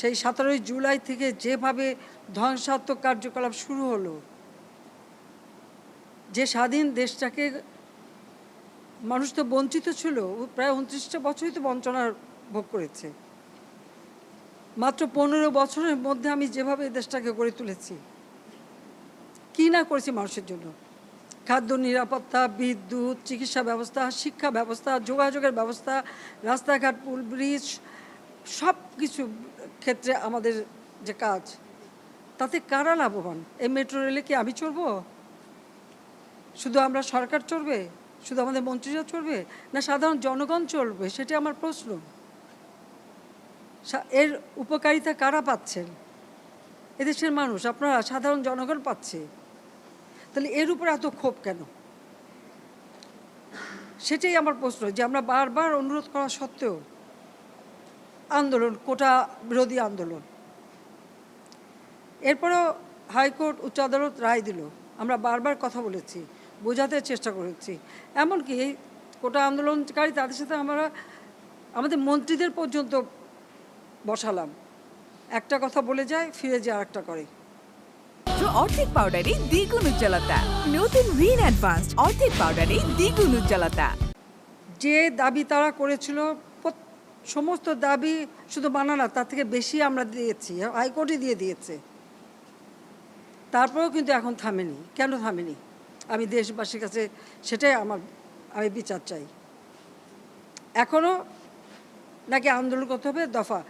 সেই 17 জুলাই থেকে যেভাবে ধ্বংসাত্মক কার্যকলাপ শুরু হলো, যে স্বাধীন দেশটাকে মানুষ তো বঞ্চিত ছিল, প্রায় 29টা বছরই তো বঞ্চনার ভোগ করেছে। মাত্র 15 বছরের মধ্যে আমি যেভাবে দেশটাকে গড়ে তুলেছি, কি না করেছি মানুষের জন্য। খাদ্য নিরাপত্তা, বিদ্যুৎ, চিকিৎসা ব্যবস্থা, শিক্ষা ব্যবস্থা, যোগাযোগের ব্যবস্থা, রাস্তাঘাট, পুল ব্রিজ, সব কিছু ক্ষেত্রে আমাদের যে কাজ, তাতে কারা লাভবান? এই মেট্রো রেলে কি আমি চড়ব? শুধু আমরা সরকার চড়বে? শুধু আমাদের মন্ত্রীরা চড়বে? না সাধারণ জনগণ চলবে? সেটা আমার প্রশ্ন। এর উপকারিতা কারা পাচ্ছেন? এদেশের মানুষ, আপনারা, সাধারণ জনগণ পাচ্ছে। তাহলে এর উপর এত ক্ষোভ কেন? সেটাই আমার প্রশ্ন, যে আমরা বারবার অনুরোধ করা সত্ত্বেও আন্দোলন, কোটা বিরোধী আন্দোলন, এরপরেও হাইকোর্ট, উচ্চ আদালত রায় দিল। আমরা বারবার কথা বলেছি, বোঝাতে চেষ্টা করেছি। এমনকি কোটা আন্দোলনকারী তাদের সাথে আমরা আমাদের মন্ত্রীদের পর্যন্ত বসালাম। একটা কথা বলে যায়, ফিরে যায় আরেকটা করে। অর্ধেক পাউডারে দ্বিগুণ উজ্জ্বলতা। নতুন রিন অ্যাডভান্সড অর্ধেক পাউডারে দ্বিগুণ উজ্জ্বলতা। যে দাবি তারা করেছিল, সমস্ত দাবি শুধু মানা না, তার থেকে বেশি আমরা দিয়েছি, হাইকোর্টই দিয়ে দিয়েছে। তারপরেও কিন্তু এখন থামেনি। কেন থামেনি? আমি দেশবাসীর কাছে সেটাই আমি বিচার চাই। এখনও নাকি আন্দোলন করতে হবে, দফা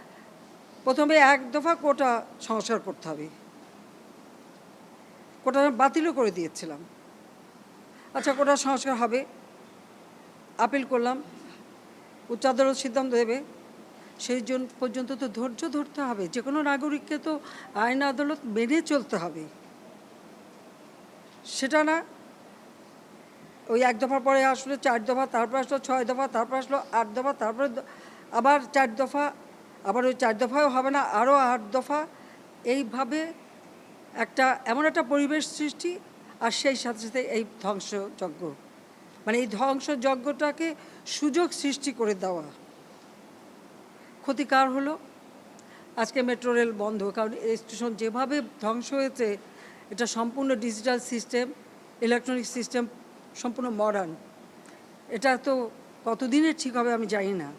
প্রথমে 1 দফা কোটা সংস্কার করতে হবে। কোটা বাতিলও করে দিয়েছিলাম। আচ্ছা, কোটা সংস্কার হবে, আপিল করলাম, উচ্চ আদালত সিদ্ধান্ত দেবে। সেই জন্য পর্যন্ত তো ধৈর্য ধরতে হবে। যে কোনো নাগরিককে তো আইন আদালত মেনে চলতে হবে। সেটা না, ওই 1 দফার পরে আসলো 4 দফা, তারপর আসলো 6 দফা, তারপর আসলো 8 দফা, তারপরে আবার 4 দফা, আবার ওই 4 দফাও হবে না, আরও 8 দফা। এইভাবে এমন একটা পরিবেশ সৃষ্টি, আর সেই সাথে সাথে এই ধ্বংসযজ্ঞ, মানে এই ধ্বংসযজ্ঞটাকে সুযোগ সৃষ্টি করে দেওয়া। ক্ষতিকার হলো আজকে মেট্রো রেল বন্ধ। কারণ এই স্টেশন যেভাবে ধ্বংস হয়েছে, এটা সম্পূর্ণ ডিজিটাল সিস্টেম, ইলেকট্রনিক সিস্টেম, সম্পূর্ণ মডার্ন। এটা তো কতদিনের ঠিক হবে আমি জানি না,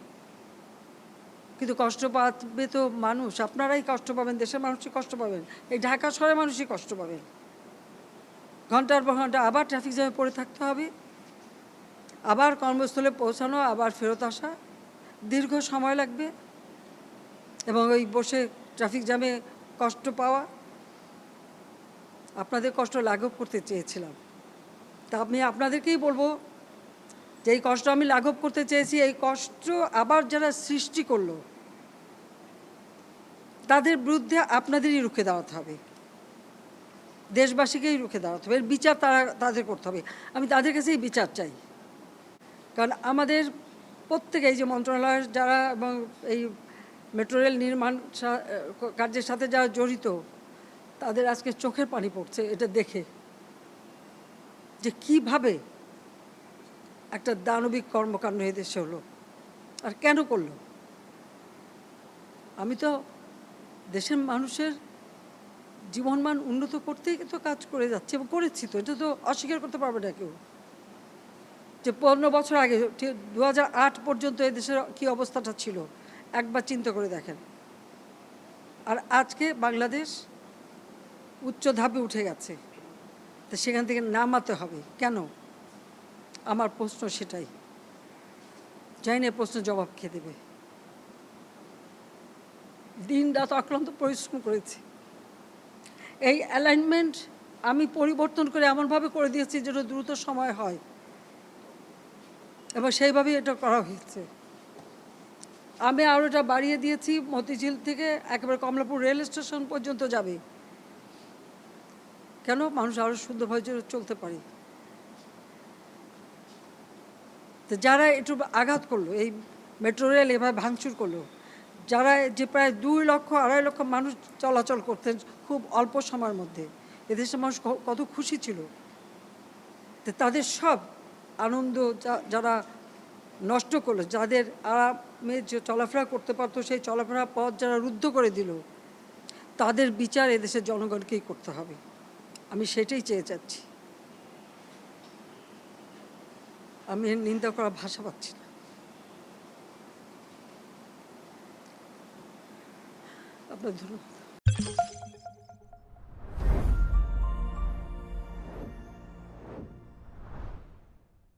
কিন্তু কষ্ট পাবে তো মানুষ। আপনারাই কষ্ট পাবেন, দেশের মানুষই কষ্ট পাবেন, এই ঢাকা শহরের মানুষই কষ্ট পাবেন। ঘন্টার পর ঘন্টা আবার ট্রাফিক জ্যামে পড়ে থাকতে হবে, আবার কর্মস্থলে পৌঁছানো, আবার ফেরত আসা, দীর্ঘ সময় লাগবে, এবং ওই বসে ট্রাফিক জ্যামে কষ্ট পাওয়া। আপনাদের কষ্ট লাঘব করতে চেয়েছিলাম, তা আমি আপনাদেরকেই বলবো যে এই কষ্ট আমি লাঘব করতে চেয়েছি। এই কষ্ট আবার যারা সৃষ্টি করলো, তাদের বিরুদ্ধে আপনাদেরই রুখে দাঁড়াতে হবে, দেশবাসীকেই রুখে দাঁড়াতে হবে। এর বিচার তাদের করতে হবে। আমি তাদের কাছেই বিচার চাই। কারণ আমাদের প্রত্যেকে, এই যে মন্ত্রণালয়ের যারা এবং এই মেট্রো রেল নির্মাণ কার্যের সাথে যারা জড়িত, তাদের আজকে চোখের পানি পড়ছে এটা দেখে, যে কিভাবে একটা দানবিক কর্মকাণ্ড এদেশে হলো, আর কেন করলো। আমি তো দেশের মানুষের জীবনমান উন্নত করতেই তো কাজ করে যাচ্ছি, এবং করেছি তো, এটা তো অস্বীকার করতে পারবে না কেউ। যে 15 বছর আগে 2008 পর্যন্ত এই দেশের কী অবস্থাটা ছিল, একবার চিন্তা করে দেখেন। আর আজকে বাংলাদেশ উচ্চ ধাপে উঠে গেছে, তো সেখান থেকে নামাতে হবে কেন? আমার প্রশ্ন সেটাই। জানি না প্রশ্ন জবাব খেয়ে দেবে। দিন রাত অক্লান্ত পরিশ্রম করেছি। এই অ্যালাইনমেন্ট আমি পরিবর্তন করে এমনভাবে করে দিয়েছি যেন দ্রুত সময় হয়, এবং সেইভাবেই এটা করা হয়েছে। আমি আরও এটা বাড়িয়ে দিয়েছি, মতিঝিল থেকে একেবারে কমলাপুর রেল স্টেশন পর্যন্ত যাবে। কেন? মানুষ আরও সুন্দরভাবে চলতে পারে। তো যারা একটু আঘাত করলো, এই মেট্রো রেল এভাবে ভাঙচুর করলো, যারা যে প্রায় 2 লক্ষ 2.5 লক্ষ মানুষ চলাচল করতেন খুব অল্প সময়ের মধ্যে, এদেশের মানুষ কত খুশি ছিল। তো তাদের সব আনন্দ যারা নষ্ট করলো, যাদের মেয়ে যে চলাফেরা করতে পারতো সেই চলাফেরা পথ যারা রুদ্ধ করে দিল তাদের বিচার এদেশের জনগণকেই করতে হবে। আমি সেটাই চেয়ে যাচ্ছি। আমি এর নিন্দা করার ভাষা পাচ্ছি না। আপনার ধন্যবাদ।